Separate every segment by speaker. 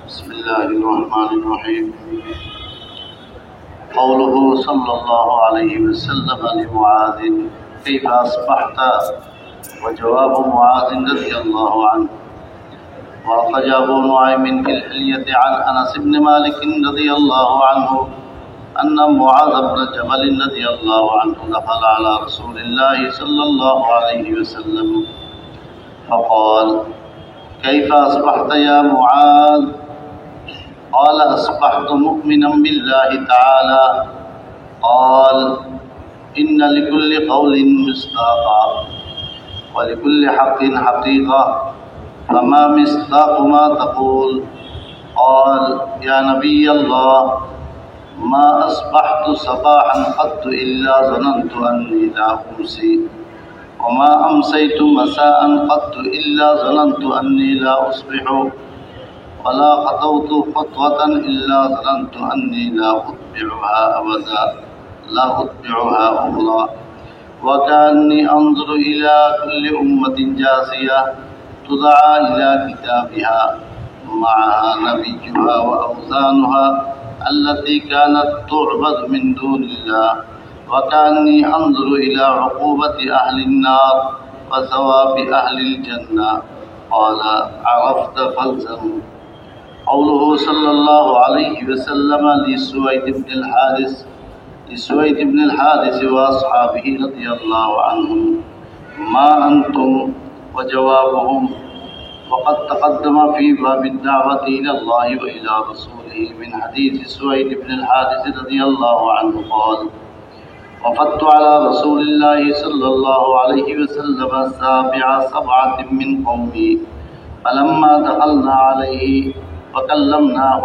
Speaker 1: بسم الله الرحمن الرحيم. قوله صلى الله عليه وسلم لمعاذ كيف أصبحت؟ وجواب معاذ رضي الله عنه. وأخرج أبو نعيم في الحلية عن أنس بن مالك رضي الله عنه أن معاذ بن جبل رضي الله عنه دخل على رسول الله صلى الله عليه وسلم فقال: كيف أصبحت يا معاذ؟ قال: أصبحت مؤمنا بالله تعالى. قال: إن لكل قول مصداقا ولكل حق حقيقة، فما مصداق ما تقول؟ قال: يا نبي الله، ما أصبحت صباحا قط إلا ظننت أني لا أمسي، وما أمسيت مساء قط إلا ظننت أني لا أصبح، ولا خطوت خطوة إلا ظننت أني لا أتبعها أبدا، لا أتبعها أخرى، وكأني أنظر إلى كل أمة جاثية تدعى إلى كتابها معها نبيها وأوثانها التي كانت تعبد من دون الله، وكأني أنظر إلى عقوبة أهل النار وثواب أهل الجنة. قال: عرفت فالزم. قوله صلى الله عليه وسلم لسويد بن الحارث وأصحابه رضي الله عنهم: ما أنتم؟ وجوابهم: وقد تقدم في باب الدعوة إلى الله وإلى رسوله من حديث سويد بن الحارث رضي الله عنه قال: وفدت على رسول الله صلى الله عليه وسلم سابع 7 من قومي، فلما دخلنا عليه فكلمناه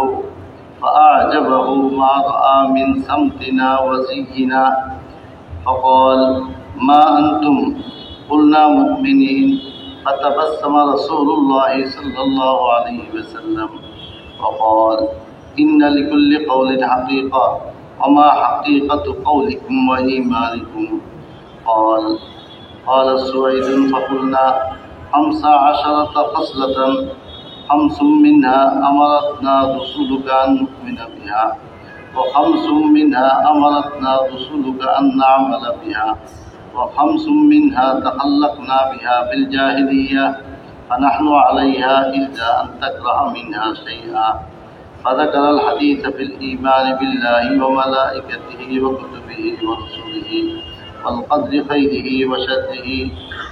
Speaker 1: فأعجبه ما رأى من سمتنا وزينا، فقال: ما أنتم؟ قلنا: مؤمنين. فتبسم رسول الله صلى الله عليه وسلم وقال: إن لكل قول حقيقة، وما حقيقة قولكم وإيمانكم؟ قال سويد: فقلنا: 15 خصلة، 5 منها أمرتنا رسولك أن نؤمن بها، و5 منها أمرتنا رسولك أن نعمل بها، و5 منها تخلقنا بها في الجاهلية، فنحن عليها إلا أن تكره منها شيئا. فذكر الحديث في الإيمان بالله وملائكته وكتبه ورسله والقدر خيره وشره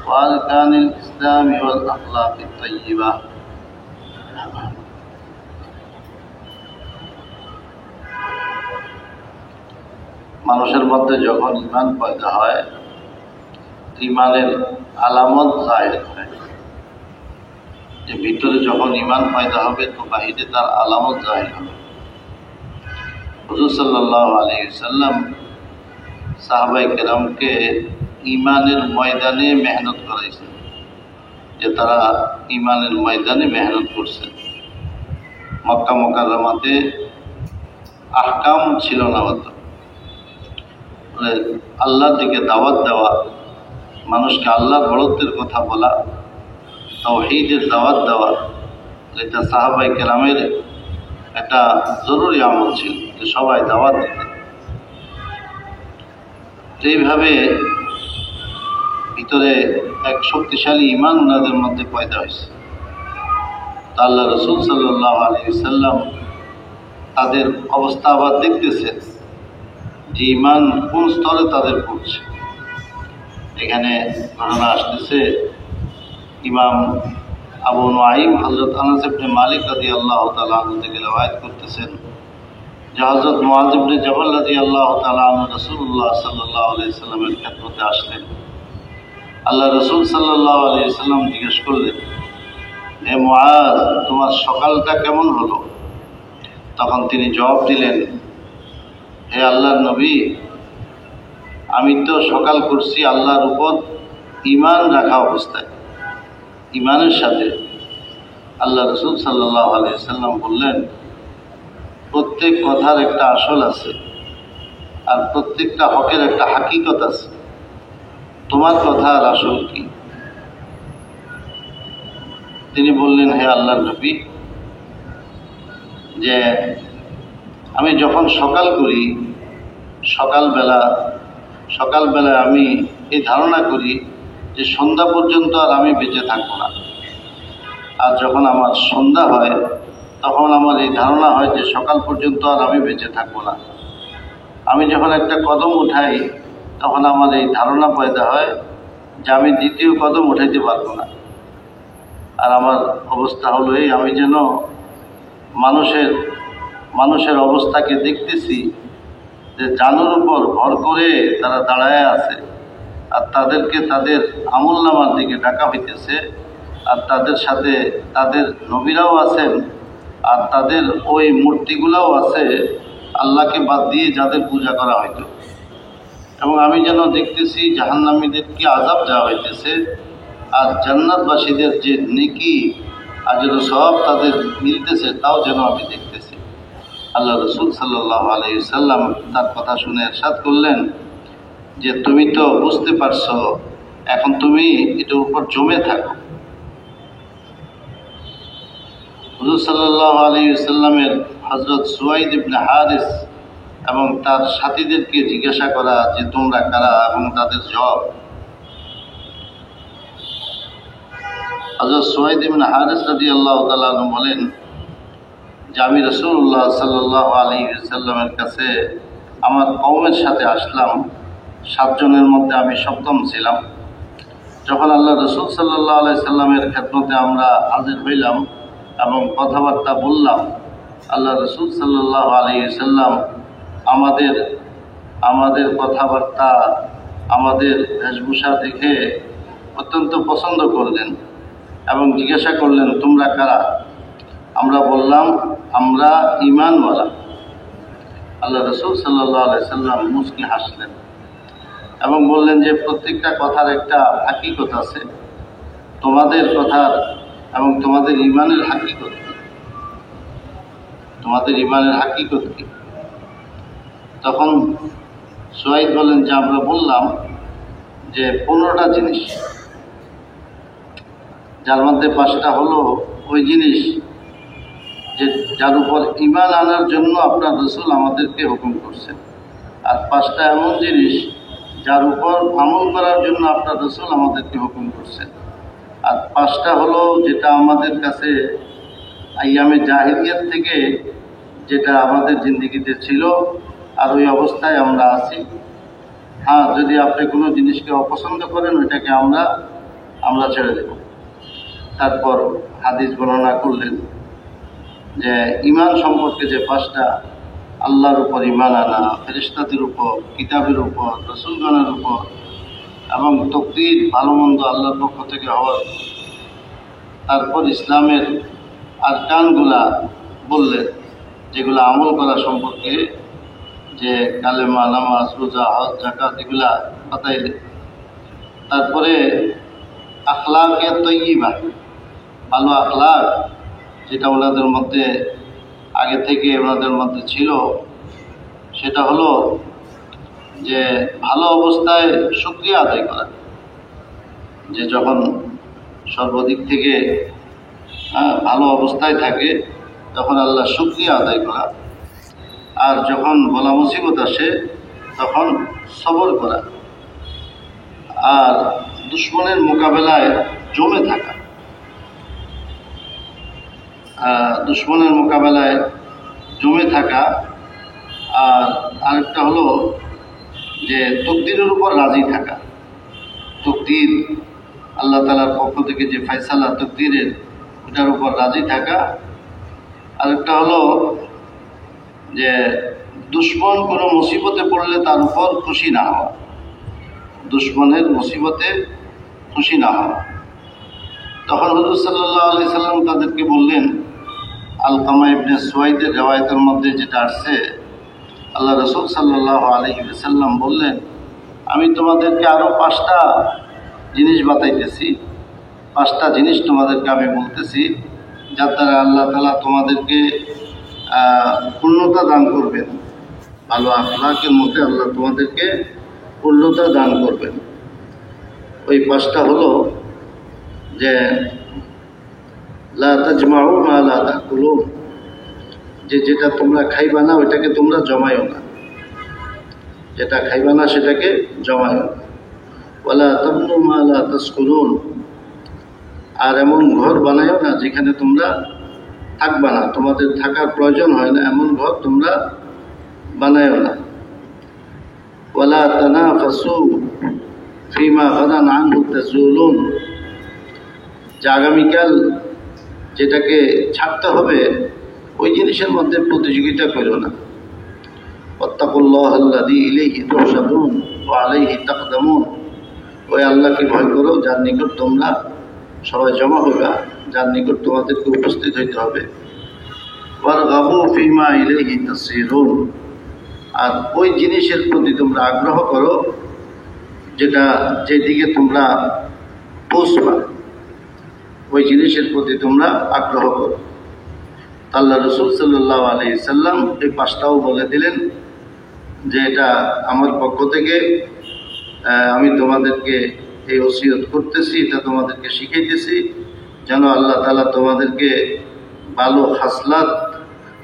Speaker 1: وأركان الإسلام والأخلاق الطيبة. মানুষের মধ্যে যখন ঈমান পয়দা হয়, ঈমানের আলামত জাহির হয়। যে ভিতরে যখন ঈমান পয়দা হবে তো বাহিরে তার আলামত জাহির হবে। হুজুর সাল্লাল্লাহু আলাইহি ওয়াসাল্লাম সাহাবায়ে কেরামকে ঈমানের ময়দানে মেহনত করাইছেন, যে তারা ঈমানের ময়দানে মেহনত করছেন। মক্কা মুকাররমাতে আহকাম ছিল না, আল্লাহর দিকে দাওয়াত দেওয়া, মানুষকে আল্লাহর বড়ত্বের কথা বলা, তাওহীদের দাওয়াত দেওয়া, এটা সাহাবায়ে কেরামের একটা জরুরি আমল ছিল, যে সবাই দাওয়াত দিতেন। এইভাবে ভিতরে এক শক্তিশালী ঈমান ওনাদের মধ্যে পয়দা হয়েছে। তা আল্লাহ রাসূল সাল্লাল্লাহু আলাইহি ওয়াসাল্লাম তাদের অবস্থা আবার দেখতেছেন, যে ঈমান কোন স্তরে তাদের পড়ছে। এখানে ঘটনা আসতেছে, ইমাম আবু নুআইম হযরত আনাস ইবনে মালিক রাদিয়াল্লাহু তাআলা আনহু থেকে রওয়ায়াত করতেছেন যে হযরত মুআয ইবনে জাবাল রাদিয়াল্লাহু তাআলা আনহু রাসূলুল্লাহ সাল্লাল্লাহু আলাইহি ওয়াসাল্লামের খেদমতে আসলেন। আল্লাহ রাসূল সাল্লাল্লাহু আলাইহি ওয়াসাল্লাম জিজ্ঞেস করলেন: হে মুআয, তোমার সকালটা কেমন হলো? তখন তিনি জবাব দিলেন: হে আল্লাহর নবী, আমি তো সকাল করছি আল্লাহর উপর ঈমান রাখা অবস্থায়, ঈমানের সাথে। আল্লাহ রাসূল সাল্লাল্লাহু আলাইহি ওয়াসাল্লাম বললেন, প্রত্যেক কথার একটা আসল আছে, আর প্রত্যেকটা হকের একটা হাকিকত আছে। তোমার কথার আসল কি? তিনি বললেন, হে আল্লাহর নবী, যে আমি যখন সকাল করি, সকালবেলা আমি এই ধারণা করি যে সন্ধ্যা পর্যন্ত আর আমি বেঁচে থাকবো না। আর যখন আমার সন্ধ্যা হয় তখন আমার এই ধারণা হয় যে সকাল পর্যন্ত আর আমি বেঁচে থাকবো না। আমি যখন একটা কদম উঠাই তখন আমার এই ধারণা পয়দা হয় যে আমি দ্বিতীয় কদম উঠাইতে পারবো না। আর আমার অবস্থা হলো এই, আমি যেন মানুষের অবস্থাকে দেখতেছি যে জানুর উপর ভর করে তারা দাঁড়ায় আছে, আর তাদেরকে তাদের আমলনামার দিকে ডাকা হইতেছে, আর তাদের সাথে তাদের নবীরাও আছেন, আর তাদের ওই মূর্তিগুলোও আছে আল্লাহকে বাদ দিয়ে যাদের পূজা করা হইতো। এবং আমি যেন দেখতেছি জাহান্নামীদেরকে আযাব দেওয়া হইতেছে, আর জান্নাতবাসীদের যে নেকি আর যেন সব তাদের মিলতেছে তাও যেন আমি দেখতেছি। আল্লাহ রাসূল সাল্লাল্লাহু আলাইহি ওয়াসাল্লাম তার কথা শুনে ইরশাদ করলেন যে তুমি তো বুঝতে পারছো, এখন তুমি এটার উপর জমে থাকো। হুজুর সাল্লাল্লাহু আলাইহি ওয়াসাল্লামের হযরত সুয়াইদ ইবনে হারিস এবং তার সাথীদেরকে জিজ্ঞাসা করা যে তোমরা কারা এবং তাদের জবাব। হযরত সুয়াইদ ইবনে হারিস রাদিয়াল্লাহু তাআলা আনহু বলেন যে আমি রাসূলুল্লাহ সাল্লাল্লাহু আলাইহি ওয়াসাল্লামের কাছে আমার কওমের সাথে আসলাম, 7 জনের মধ্যে আমি সপ্তম ছিলাম। যখন আল্লাহ রাসূল সাল্লাল্লাহু আলাইহি সাল্লামের খেদমতে আমরা হাজির হইলাম এবং কথাবার্তা বললাম, আল্লাহ রাসূল সাল্লাল্লাহু আলাইহি সাল্লাম আমাদের কথাবার্তা, আমাদের বেশভূষা দেখে অত্যন্ত পছন্দ করলেন এবং জিজ্ঞাসা করলেন তোমরা কারা? আমরা বললাম আমরা ঈমানওয়ালা। আল্লাহ রাসূল সাল্লাল্লাহু আলাইহি সাল্লাম মুস্কি হাসলেন এবং বললেন যে প্রত্যেকটা কথার একটা হাকিকত আছে, তোমাদের কথার এবং তোমাদের ঈমানের হাকিকত কি? তোমাদের ঈমানের হাকিকত কি? তখন সুয়াইদ বলেন যে আমরা বললাম যে 15টা জিনিস, যার মধ্যে 5টা হলো ওই জিনিস যে যার উপর ঈমান আনার জন্য আপনার রাসূল আমাদেরকে হুকুম করছেন, আর 5টা এমন জিনিস যার উপর আমল করার জন্য আপনার রাসূল আমাদেরকে হুকুম করছেন। আর 5টা হলো যেটা আমাদের কাছে আইয়ামে জাহিলিয়াত থেকে যেটা আমাদের জিন্দেগিতে ছিল, আর ওই অবস্থায় আমরা আছি। হ্যাঁ, যদি আপনি কোনো জিনিসকে অপছন্দ করেন ওইটাকে আমরা ছেড়ে দেব। তারপর হাদিস বর্ণনা করলেন যে ঈমান সম্পর্কে যে 5টা, আল্লাহর উপর ঈমান আনা, ফেরেশতাদের উপর, কিতাবের উপর, রাসূলগণের উপর, এবং তাকদীর ভালো মন্দ আল্লাহর পক্ষ থেকে হওয়ার। তারপর ইসলামের আরকানগুলা বললেন, যেগুলো আমল করা সম্পর্কে, যে কালেমা, নামাজ, রোজা, হজ, যাকাত, এগুলা বাতাইলেন। তারপরে আখলাকে তৈয়িবা, ভালো আখলাক যেটা ওনাদের মধ্যে আগে থেকে ওনাদের মধ্যে ছিল, সেটা হলো যে ভালো অবস্থায় শুকরিয়া আদায় করা, যে যখন সর্বদিক থেকে ভালো অবস্থায় থাকে তখন আল্লাহ শুকরিয়া আদায় করা, আর যখন বলা মুসিবত আসে তখন সবর করা, আর দুশমনের মোকাবেলায় জমে থাকা। দুশমনের মোকাবেলায় জমে থাকা। আর আরেকটা হলো যে তকদিরের উপর রাজি থাকা। তকদির আল্লাহ তাআলার পক্ষ থেকে যে ফয়সালা তকদিরের, ওটার উপর রাজি থাকা। আরেকটা হলো যে দুশমন কোনো মুসিবতে পড়লে তার উপর খুশি না হওয়া, দুশমনের মুসিবতে খুশি না হওয়া। তখন হুজুর সাল্লাল্লাহু আলাইহি সাল্লাম তাদেরকে বললেন, আলকামা ইবনে সুয়াইদের রিওয়ায়াতের মধ্যে যেটা আসছে, আল্লাহ রাসূল সাল্লাল্লাহু আলাইহি ওয়াসাল্লাম বললেন, আমি তোমাদেরকে আরো 5টা জিনিস বাতাইতেছি, 5টা জিনিস তোমাদেরকে আমি বলতেছি, যার দ্বারা আল্লাহ তাআলা তোমাদেরকে পূর্ণতা দান করবেন। ভালো আখলাকের মধ্যে আল্লাহ তোমাদেরকে পূর্ণতা দান করবেন। ওই 5টা হলো যে লা তাজমাউ মা লা তাকুলুন, যে যেটা তোমরা খাইবা না ওইটাকে তোমরা জমাইও না, যেটা খাইবা না সেটাকে জমাইও না। ওয়ালা তামনু মা লা তাসকুলুন, আর এমন ঘর বানাইও না যেখানে তোমরা থাকবা না, তোমাদের থাকার প্রয়োজন হয় না এমন ঘর তোমরা বানাইও না। ওয়ালা তানাফাসু ফিমা গাদান আনহু তাজুলুন, যে আগামীকাল যেটাকে ছাড়তে হবে ওই জিনিসের মধ্যে প্রতিযোগিতা করো না। ওয়াত্তাকুল্লাহাল্লাযী ইলাইহি তুহশারুন ওয়া আলাইহি তাকদামুন, ওই আল্লাহকে ভয় করো যার নিকট তোমরা সবাই জমা হবে, যার নিকট তোমাদেরকে উপস্থিত হইতে হবে। ওয়ারগাবু ফিমা ইলাইহি তাসিরুন, আর ওই জিনিসের প্রতি তোমরা আগ্রহ করো যেটা যেদিকে তোমরা পৌঁছবা, ওই জিনিসের প্রতি তোমরা আগ্রহ করো। আল্লাহ রসুল সাল্লাল্লাহু আলাইহি সাল্লাম এই পাঁচটাও বলে দিলেন যে এটা আমার পক্ষ থেকে আমি তোমাদেরকে এই ওসিয়ত করতেছি, এটা তোমাদেরকে শিখাইতেছি যেন আল্লাহ তাআলা তোমাদেরকে ভালো খাসলাত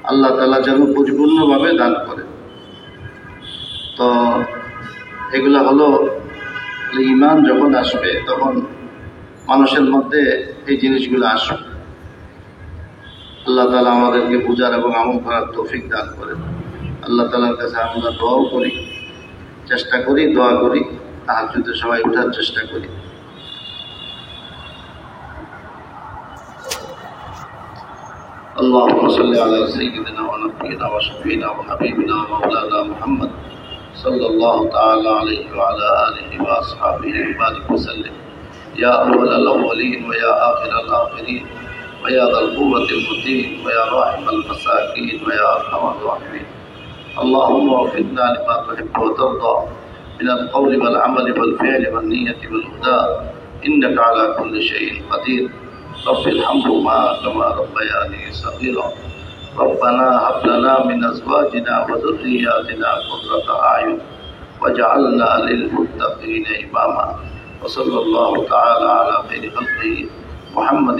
Speaker 1: আল্লাহ তাআলা যেন পরিপূর্ণভাবে দান করে। তো এগুলা হলো ঈমান যখন আসবে তখন মানুষের মধ্যে এই জিনিসগুলো আসবে। আল্লাহ তাআলা আমাদেরকে বুঝার এবং আমল করার তৌফিক দান করেন। আল্লাহ তাআলার কাছে আমরা দোয়াও করি, চেষ্টা করি, দোয়া করি, তাহাজ্জুদে সবাই ওঠার চেষ্টা করি। اللهم صل على سيدنا ونبينا وشفينا وحبيبنا ومولانا محمد صلى الله تعالى عليه وعلى آله وأصحابه وبارك وسلم. يا أول الأولين ويا آخر الآخرين ويا ذا القوة المتين ويا راحم المساكين ويا أرحم الراحمين. اللهم وفقنا لما تحب وترضى من القول والعمل والفعل والنية والهدى، إنك على كل شيء قدير. رب ارحمهما كما ربياني صغيرا. ربنا هب لنا من أزواجنا وذرياتنا قرة أعين واجعلنا للمتقين إماما. وصلى الله تعالى على خير خلقه محمد